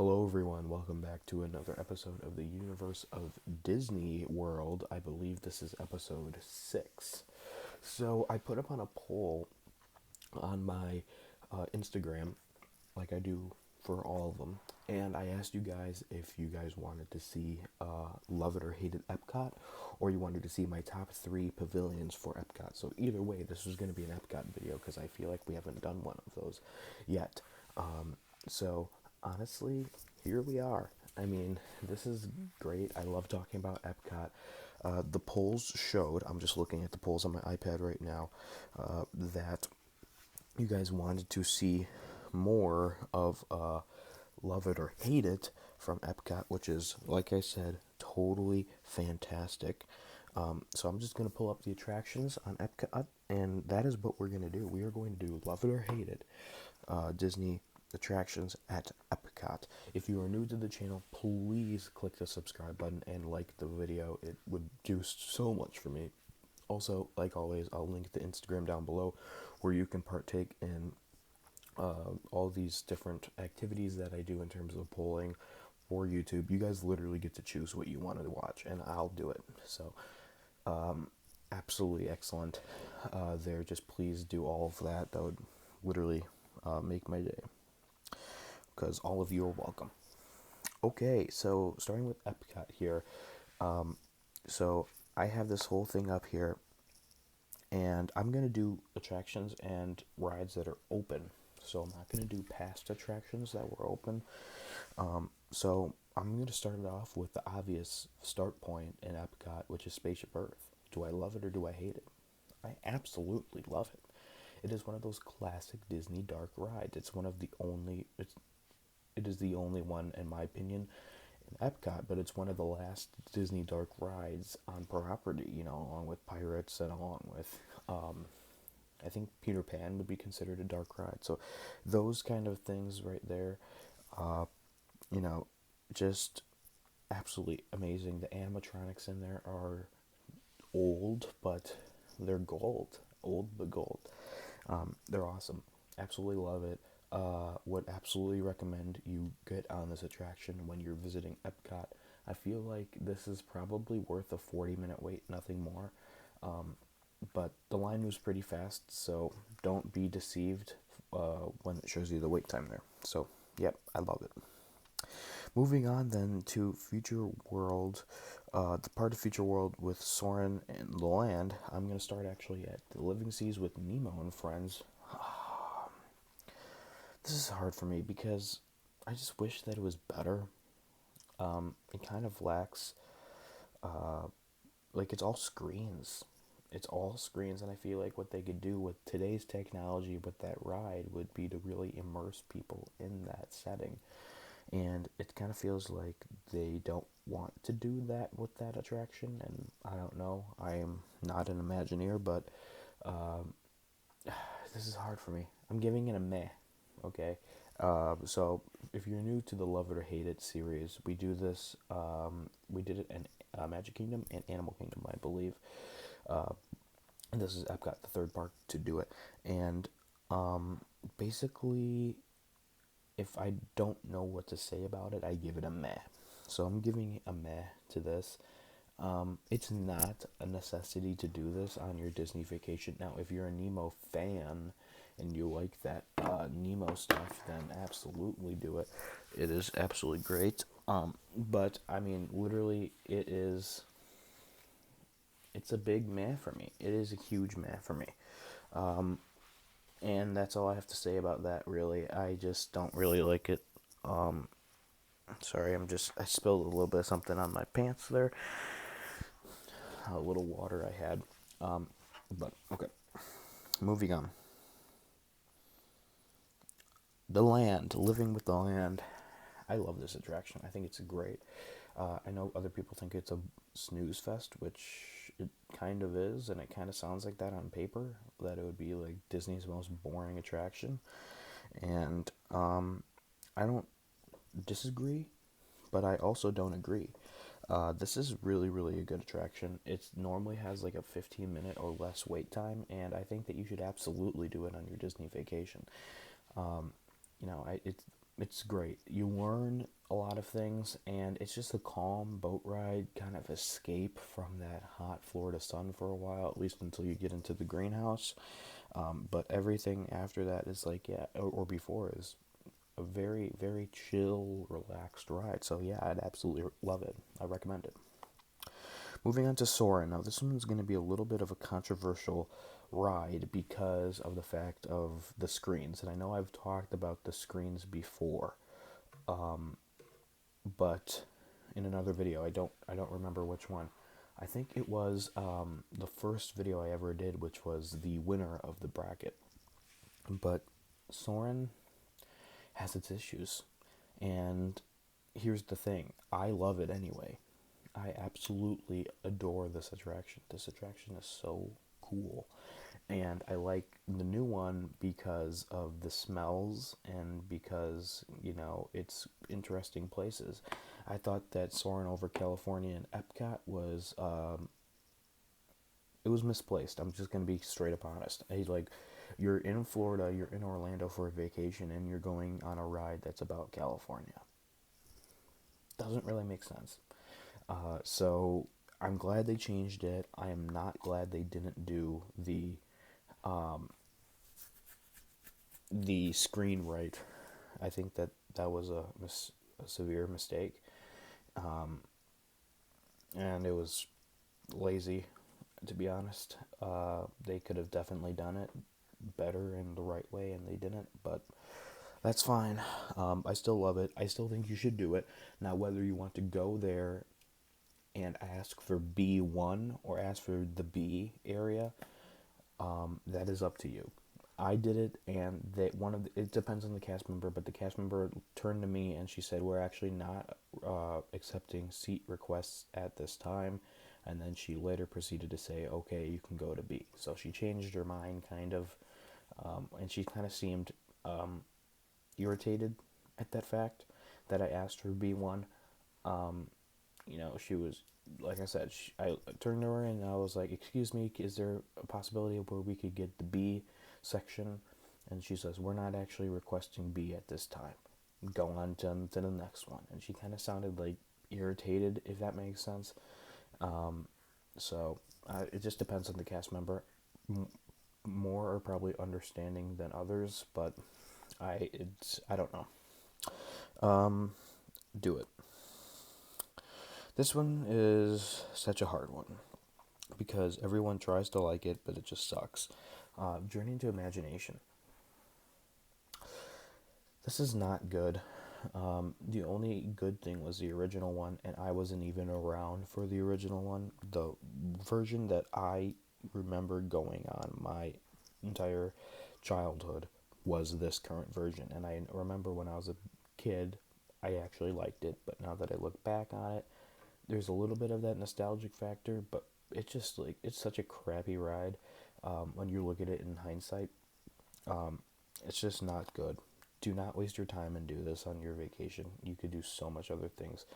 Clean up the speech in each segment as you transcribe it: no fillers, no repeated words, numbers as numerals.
Hello, everyone. Welcome back to another episode of the Universe of Disney World. I believe this is episode 6. So, I put up on a poll on my Instagram, like I do for all of them, and I asked you guys if you guys wanted to see Love It or Hate It Epcot, or you wanted to see my top 3 pavilions for Epcot. So, either way, this was going to be an Epcot video because I feel like we haven't done one of those yet. So, honestly, here we are. I mean, this is great. I love talking about Epcot. The polls showed, I'm just looking at the polls on my iPad right now, that you guys wanted to see more of Love It or Hate It from Epcot, which is, like I said, totally fantastic. So I'm just going to pull up the attractions on Epcot, and that is what we're going to do. We are going to do Love It or Hate It, Disney attractions at Epcot. If you are new to the channel, please click the subscribe button and like the video. It would do so much for me. Also, like always, I'll link the Instagram down below where you can partake in all these different activities that I do in terms of polling or YouTube. You guys literally get to choose what you want to watch, and I'll do it. So, absolutely excellent there. Just please do all of that. That would literally make my day, because all of you are welcome. Okay, so starting with Epcot here. So I have this whole thing up here, and I'm going to do attractions and rides that are open. So I'm not going to do past attractions that were open. So I'm going to start it off with the obvious start point in Epcot, which is Spaceship Earth. Do I love it or do I hate it? I absolutely love it. It is one of those classic Disney dark rides. It's one of the only, it is the only one, in my opinion, in Epcot, but it's one of the last Disney dark rides on property, along with Pirates and along with, I think Peter Pan would be considered a dark ride. So those kind of things right there, uh, you know, just absolutely amazing. The animatronics in there are old, but they're gold. Old, but gold. They're awesome. Absolutely love it. Would absolutely recommend you get on this attraction when you're visiting Epcot. I feel like this is probably worth a 40-minute wait, nothing more. But the line moves pretty fast, so don't be deceived when it shows you the wait time there. So, yep, I love it. Moving on then to Future World, the part of Future World with Soarin' and the Land. I'm going to start actually at the Living Seas with Nemo and Friends. This is hard for me because I just wish that it was better. It kind of lacks, like, it's all screens. It's all screens, and I feel like what they could do with today's technology with that ride would be to really immerse people in that setting. And it kind of feels like they don't want to do that with that attraction, and I don't know. I am not an Imagineer, but this is hard for me. I'm giving it a meh. Okay, so if you're new to the Love It or Hate It series, we do this. We did it in Magic Kingdom and Animal Kingdom, I believe. And this is Epcot, the third park to do it. And basically, if I don't know what to say about it, I give it a meh. So I'm giving a meh to this. It's not a necessity to do this on your Disney vacation. Now, if you're a Nemo fan and you like that Nemo stuff, then absolutely do it. It is absolutely great. But I mean, literally, it's a big meh for me. It is a huge meh for me. And that's all I have to say about that, really. I just don't really like it. Sorry, I spilled a little bit of something on my pants there. A little water I had. But, okay. Moving on. The Land, Living with the Land. I love this attraction. I think it's great. I know other people think it's a snooze fest, which it kind of is, and it kind of sounds like that on paper, that it would be like Disney's most boring attraction. And I don't disagree, but I also don't agree. This is really, really a good attraction. It normally has like a 15-minute or less wait time, and I think that you should absolutely do it on your Disney vacation. it's great. You learn a lot of things, and it's just a calm boat ride, kind of escape from that hot Florida sun for a while, at least until you get into the greenhouse. But everything after that is like, yeah, or before is a very, very chill, relaxed ride. So yeah, I'd absolutely love it. I recommend it. Moving on to Soaring. Now, this one's going to be a little bit of a controversial ride because of the fact of the screens. And I know I've talked about the screens before, but in another video, I don't remember which one. I think it was the first video I ever did, which was the winner of the bracket. But Soarin' has its issues, and here's the thing: I love it anyway. I absolutely adore this attraction. This attraction is so cool. And I like the new one because of the smells and because, it's interesting places. I thought that Soarin' over California and EPCOT was, it was misplaced. I'm just going to be straight up honest. You're in Florida, you're in Orlando for a vacation, and you're going on a ride that's about California. Doesn't really make sense. So I'm glad they changed it. I am not glad they didn't do the screen right. I think that was a severe mistake, and it was lazy, to be honest. They could have definitely done it better in the right way, and they didn't. But that's fine. I still love it. I still think you should do it. Now, whether you want to go there and ask for B1 or ask for the B area, that is up to you. I did it, and it depends on the cast member, but the cast member turned to me and she said, "We're actually not accepting seat requests at this time." And then she later proceeded to say, "Okay, you can go to B." So she changed her mind, kind of, and she kind of seemed irritated at that fact that I asked for B1. She was, like I said, I turned to her and I was like, "Excuse me, is there a possibility where we could get the B section?" And she says, "We're not actually requesting B at this time. Go on to the next one." And she kind of sounded like irritated, if that makes sense. So it just depends on the cast member. More are probably understanding than others, but I don't know. Do it. This one is such a hard one because everyone tries to like it, but it just sucks. Journey into Imagination. This is not good. The only good thing was the original one, and I wasn't even around for the original one. The version that I remember going on my entire childhood was this current version, and I remember when I was a kid, I actually liked it, but now that I look back on it, there's a little bit of that nostalgic factor, but it's just like it's such a crappy ride. When you look at it in hindsight, it's just not good. Do not waste your time and do this on your vacation. You could do so much other things.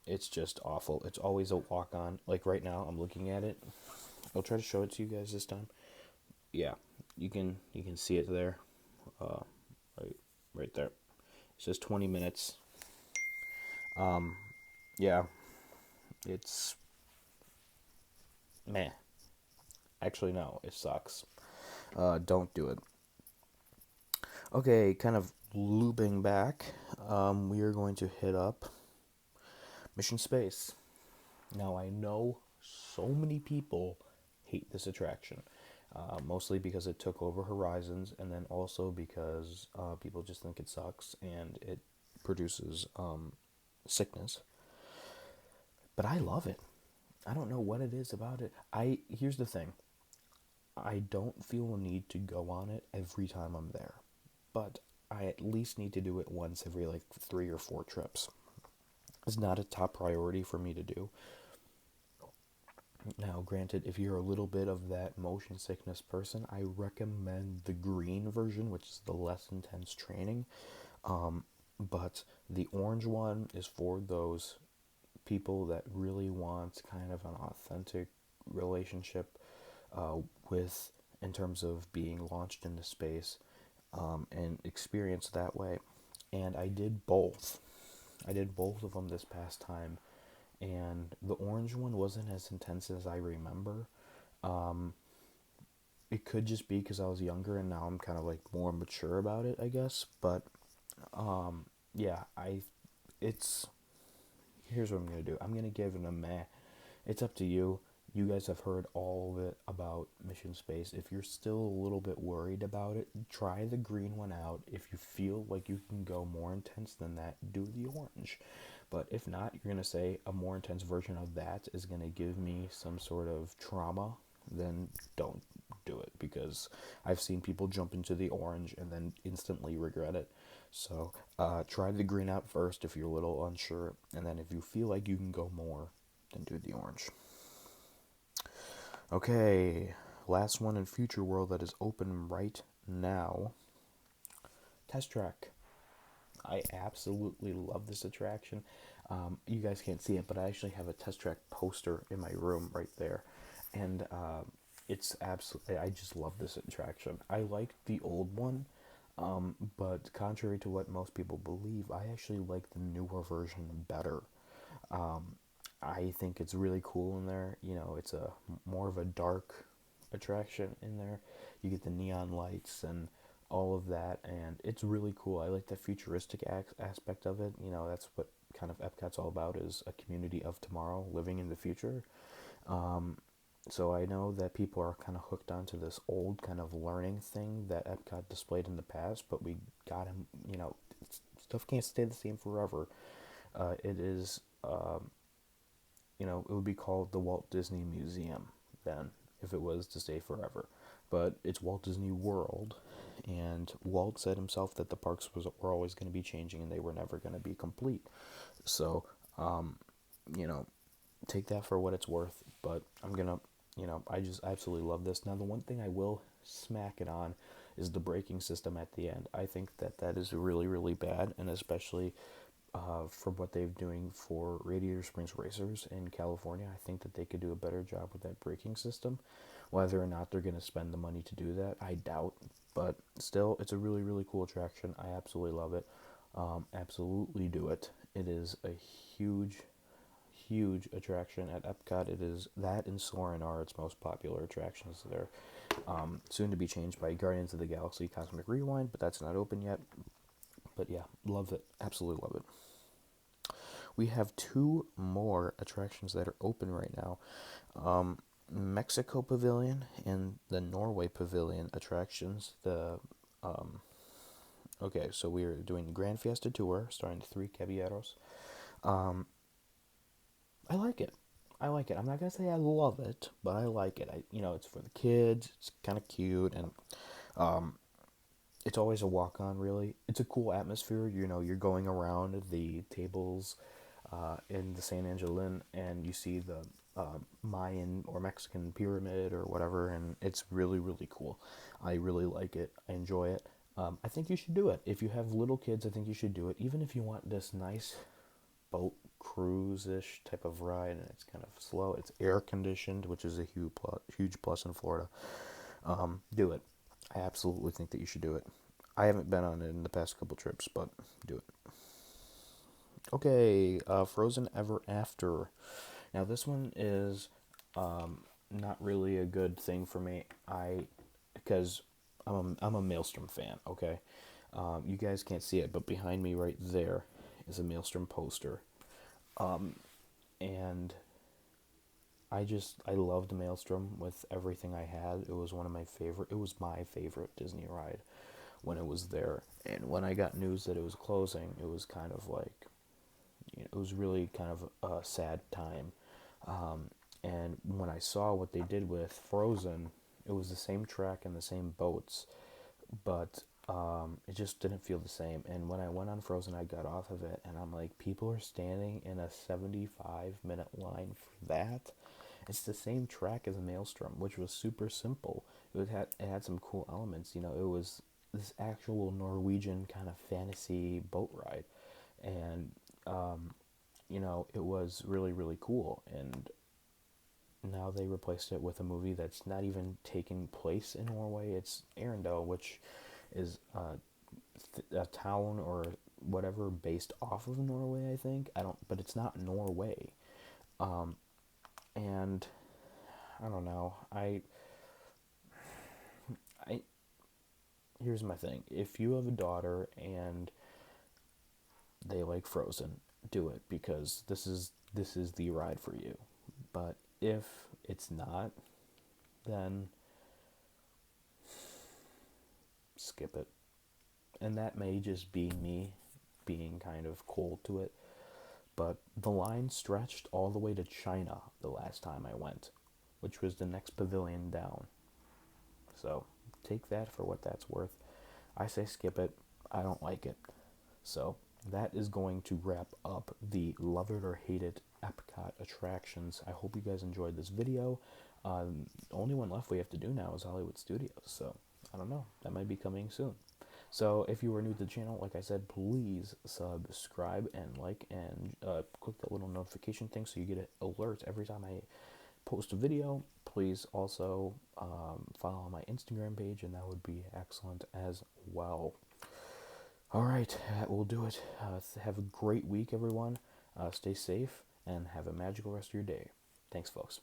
It's just awful. It's always a walk on. Like right now, I'm looking at it. I'll try to show it to you guys this time. Yeah, you can see it there, uh, right there. It's just 20 minutes. Yeah, it's meh. Actually, no, it sucks. Don't do it. Okay, kind of looping back, we are going to hit up Mission Space. Now, I know so many people hate this attraction, mostly because it took over Horizons, and then also because people just think it sucks and it produces sickness. But I love it. I don't know what it is about it. Here's the thing. I don't feel a need to go on it every time I'm there, but I at least need to do it once every like 3 or 4 trips. It's not a top priority for me to do. Now, granted, if you're a little bit of that motion sickness person, I recommend the green version, which is the less intense training. But the orange one is for those people that really want kind of an authentic relationship with, in terms of being launched into space. and experience that way. And I did both. I did both of them this past time, and the orange one wasn't as intense as I remember. Um, it could just be because I was younger and now I'm kind of like more mature about it, I guess. But yeah, it's here's what I'm gonna do. I'm gonna give it a meh. It's up to you. You guys have heard all of it about Mission Space. If you're still a little bit worried about it, try the green one out. If you feel like you can go more intense than that, do the orange. But if not, you're going to say a more intense version of that is going to give me some sort of trauma, then don't do it, because I've seen people jump into the orange and then instantly regret it. So try the green out first if you're a little unsure, and then if you feel like you can go more, then do the orange. Okay, last one in Future World that is open right now. Test Track. I absolutely love this attraction. You guys can't see it, but I actually have a Test Track poster in my room right there, and it's absolutely. I just love this attraction. I like the old one, but contrary to what most people believe, I actually like the newer version better. Um, I think it's really cool in there. You know, it's a more of a dark attraction in there. You get the neon lights and all of that, and it's really cool. I like the futuristic aspect of it. You know, that's what kind of Epcot's all about, is a community of tomorrow living in the future. Um, so I know that people are kind of hooked onto this old kind of learning thing that Epcot displayed in the past, but we got him. You know, stuff can't stay the same forever. It is you know, it would be called the Walt Disney Museum then, if it was to stay forever. But it's Walt Disney World, and Walt said himself that the parks were always going to be changing and they were never going to be complete. So, you know, take that for what it's worth. But I'm going to, you know, I just absolutely love this. Now, the one thing I will smack it on is the braking system at the end. I think that that is really, really bad, and especially from what they're doing for Radiator Springs Racers in California, I think that they could do a better job with that braking system. Whether or not they're going to spend the money to do that, I doubt. But still, it's a really, really cool attraction. I absolutely love it. Absolutely do it. It is a huge, huge attraction at Epcot. It is that and Soaring are its most popular attractions there. Soon to be changed by Guardians of the Galaxy Cosmic Rewind, but that's not open yet. But yeah, love it. Absolutely love it. We have two more attractions that are open right now. Mexico Pavilion and the Norway Pavilion attractions. Okay, so we are doing the Grand Fiesta Tour, starring the Three Caballeros. Um, I like it. I like it. I'm not gonna say I love it, but I like it. It's for the kids. It's kind of cute, and um, it's always a walk on. Really, it's a cool atmosphere. You know, you're going around the tables in the San Angelin, and you see the Mayan or Mexican pyramid or whatever, and it's really, really cool. I really like it. I enjoy it. I think you should do it. If you have little kids, I think you should do it. Even if you want this nice boat cruise-ish type of ride, and it's kind of slow. It's air conditioned, which is a huge plus in Florida. Do it. I absolutely think that you should do it. I haven't been on it in the past couple trips, but do it. Okay, Frozen Ever After. Now this one is not really a good thing for me. Because I'm a Maelstrom fan. Okay, you guys can't see it, but behind me right there is a Maelstrom poster, and I loved Maelstrom with everything I had. It was one of my favorite. It was my favorite Disney ride when it was there. And when I got news that it was closing, it was kind of like, it was really kind of a sad time. And when I saw what they did with Frozen, it was the same track and the same boats, but it just didn't feel the same. And when I went on Frozen, I got off of it, and I'm like, people are standing in a 75-minute line for that. It's the same track as Maelstrom, which was super simple. It had some cool elements. It was this actual Norwegian kind of fantasy boat ride, and it was really, really cool. And now they replaced it with a movie that's not even taking place in Norway. It's Arendelle, which is a town or whatever based off of Norway, I think. I don't, but it's not Norway. And I don't know. I here's my thing. If you have a daughter and they like Frozen, do it, because this is the ride for you. But if it's not, then skip it. And that may just be me being kind of cold to it, but the line stretched all the way to China the last time I went, which was the next pavilion down. So take that for what that's worth. I say skip it. I don't like it. So that is going to wrap up the Love It or Hate It EPCOT attractions. I hope you guys enjoyed this video. Only one left we have to do now is Hollywood Studios. So I don't know. That might be coming soon. So if you are new to the channel, like I said, please subscribe and like and click that little notification thing so you get an alert every time I post a video. Please also follow my Instagram page, and that would be excellent as well. All right, that will do it. Have a great week, everyone. Stay safe and have a magical rest of your day. Thanks, folks.